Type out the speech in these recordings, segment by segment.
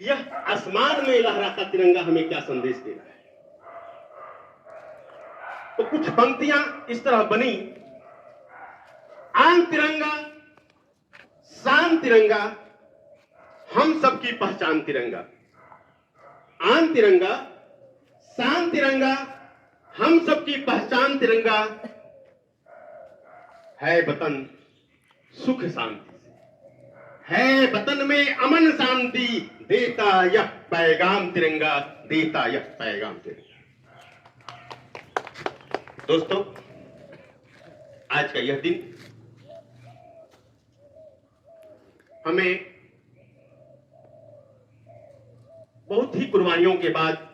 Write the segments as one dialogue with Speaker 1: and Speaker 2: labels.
Speaker 1: यह आसमान में लहराता तिरंगा हमें क्या संदेश दे रहा है? तो कुछ पंक्तियां इस तरह बनी। आन तिरंगा, शान तिरंगा, हम सबकी पहचान तिरंगा। आन तिरंगा, शान तिरंगा, हम सबकी पहचान तिरंगा, है वतन सुख शांति से, है वतन में अमन शांति, देता यह पैगाम तिरंगा, देता यह पैगाम तिरंगा। दोस्तों, आज का यह दिन हमें बहुत ही कुर्बानियों के बाद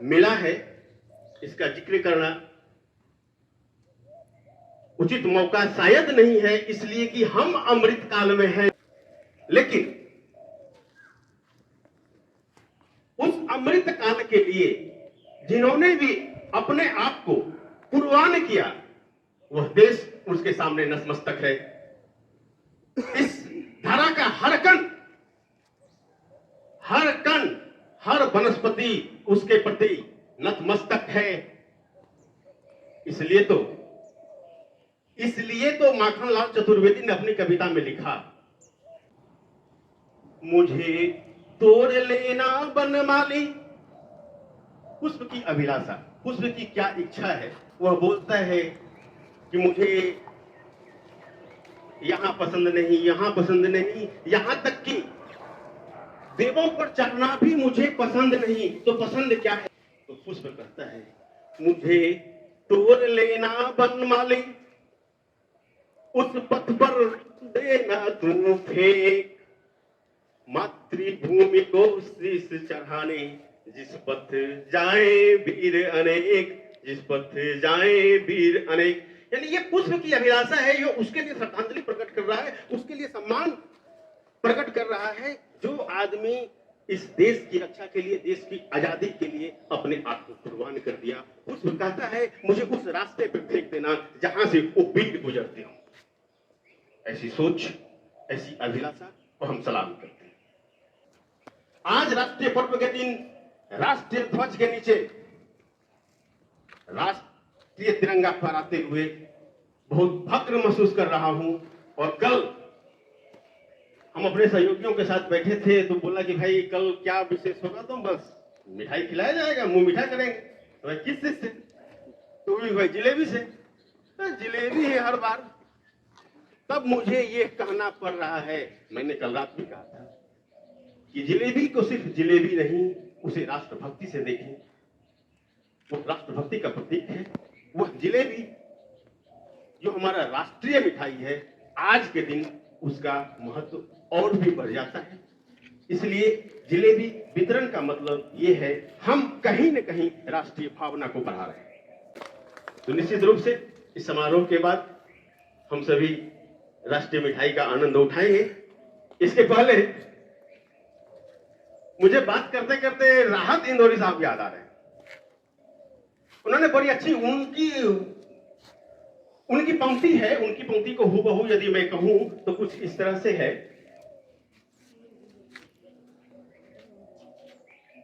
Speaker 1: मिला है। इसका जिक्र करना उचित मौका शायद नहीं है, इसलिए कि हम अमृत काल में हैं। लेकिन उस अमृत काल के लिए जिन्होंने भी अपने आप को कुर्बान किया, वह देश उसके सामने नतमस्तक है। इस धरा का हर कण, हर वनस्पति उसके प्रति नतमस्तक है। इसलिए तो माखनलाल चतुर्वेदी ने अपनी कविता में लिखा, मुझे तोड़ लेना बनमाली। पुष्प की अभिलाषा, पुष्प की क्या इच्छा है? वह बोलता है कि मुझे यहां पसंद नहीं, यहां पसंद नहीं, यहां तक कि देवों पर चढ़ना भी मुझे पसंद नहीं। तो पसंद क्या है? तो पुष्प कहता है, मुझे तोड़ लेना बनमाली, उस पथ पर देना तू फेंक, मातृभूमि को शीश चढ़ाने, जिस पथ जाए वीर अनेक, जिस पथ जाए वीर अनेक। यानी ये पुष्प की अभिलाषा है, ये उसके लिए श्रद्धांजलि प्रकट कर रहा है, उसके लिए सम्मान प्रकट कर रहा है, जो आदमी इस देश की रक्षा के लिए, देश की आजादी के लिए अपने आप को कुर्बान कर दिया। पुष्प कहता है, मुझे उस रास्ते पर फेंक देना जहां से वो वीर गुजरते हो। ऐसी सोच, ऐसी अभिलाषा को हम सलाम करते हैं। आज राष्ट्रीय पर्व के दिन राष्ट्रीय ध्वज के नीचे राष्ट्रीय तिरंगा फहराते हुए बहुत फक्र महसूस कर रहा हूं। और कल हम अपने सहयोगियों के साथ बैठे थे, तो बोला कि भाई कल क्या विशेष होगा? तो बस मिठाई खिलाया जाएगा, मुंह मीठा करेंगे। तो भाई किस चीज से? तो भी भाई जिलेबी से। जिलेबी है हर बार। तब मुझे ये कहना पड़ रहा है, मैंने कल रात भी कहा था कि जिलेबी को सिर्फ जिलेबी नहीं, उसे राष्ट्रभक्ति से देखें। वो राष्ट्रभक्ति का प्रतीक है। वह जिलेबी जो हमारा राष्ट्रीय मिठाई है, आज के दिन उसका महत्व और भी बढ़ जाता है। इसलिए जिलेबी वितरण का मतलब ये है, हम कहीं न कहीं राष्ट्रीय भावना को बढ़ा रहे हैं। तो निश्चित रूप से इस समारोह के बाद हम सभी राष्ट्रीय मिठाई का आनंद उठाएंगे। इसके पहले मुझे बात करते करते राहत इंदौरी साहब याद आ रहे हैं। उन्होंने बड़ी अच्छी उनकी पंक्ति है। उनकी पंक्ति को हूबहू यदि मैं कहूं तो कुछ इस तरह से है,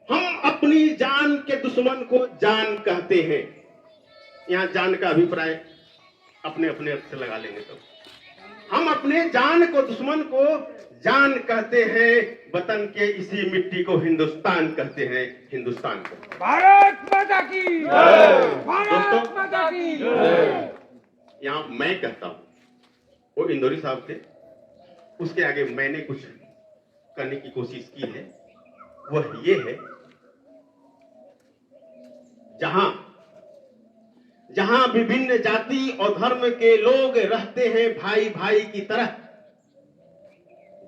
Speaker 1: हम अपनी जान के दुश्मन को जान कहते हैं। यहां जान का अभिप्राय अपने अपने अर्थ से लगा लेंगे। तो हम अपने जान को दुश्मन को जान कहते हैं, वतन के इसी मिट्टी को हिंदुस्तान कहते हैं, हिंदुस्तान को।
Speaker 2: भारत माता की जय, भारत माता की जय।
Speaker 1: यहां मैं कहता हूं, वो इंदौरी साहब थे, उसके आगे मैंने कुछ करने की कोशिश की है। वह ये है, जहां विभिन्न जाति और धर्म के लोग रहते हैं भाई भाई की तरह,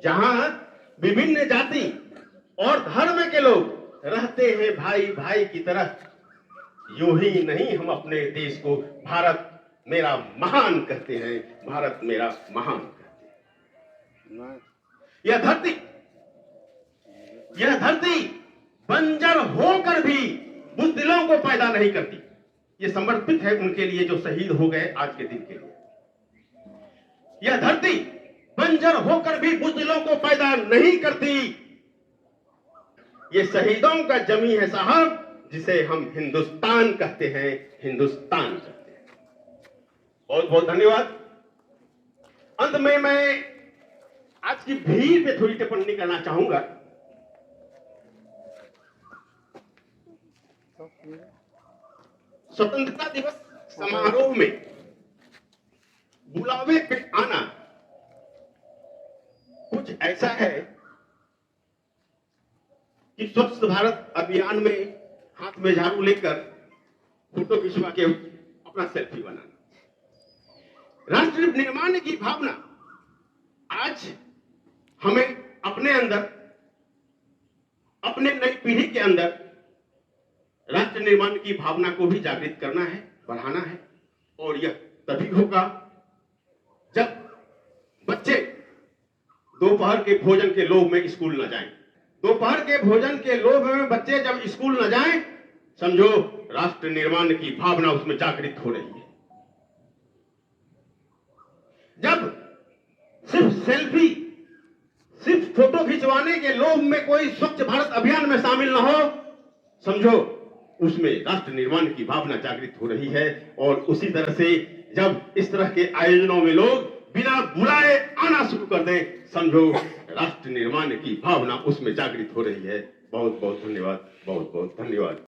Speaker 1: जहां विभिन्न जाति और धर्म के लोग रहते हैं भाई भाई की तरह, यूं ही नहीं हम अपने देश को भारत मेरा महान कहते हैं, भारत मेरा महान कहते हैं। यह धरती बंजर होकर भी बुज़दिलों को पैदा नहीं करती। यह समर्पित है उनके लिए जो शहीद हो गए आज के दिन के लिए। यह धरती बंजर होकर भी बुज़दिलों को पैदा नहीं करती। ये शहीदों का जमी है साहब, जिसे हम हिंदुस्तान कहते हैं, हिंदुस्तान कहते हैं। बहुत बहुत धन्यवाद। अंत में मैं आज की भीड़ पे थोड़ी टिप्पणी करना चाहूंगा। स्वतंत्रता दिवस समारोह में बुलावे पे आना कुछ ऐसा है कि स्वच्छ भारत अभियान में हाथ में झाड़ू लेकर फोटो खिंचवा के अपना सेल्फी बनाना। राष्ट्र निर्माण की भावना आज हमें अपने अंदर, अपने नई पीढ़ी के अंदर राष्ट्र निर्माण की भावना को भी जागृत करना है, बढ़ाना है। और यह तभी होगा जब बच्चे दोपहर के भोजन के लोभ में स्कूल न जाएं। दोपहर के भोजन के लोभ में बच्चे जब स्कूल न जाएं, समझो राष्ट्र निर्माण की भावना उसमें जागृत हो रही है। जब सिर्फ सेल्फी, सिर्फ फोटो खिंचवाने के लोभ में कोई स्वच्छ भारत अभियान में शामिल न हो, समझो उसमें राष्ट्र निर्माण की भावना जागृत हो रही है। और उसी तरह से जब इस तरह के आयोजनों में लोग बिना बुलाए आना शुरू कर दें, समझो राष्ट्र निर्माण की भावना उसमें जागृत हो रही है। बहुत बहुत धन्यवाद, बहुत बहुत धन्यवाद।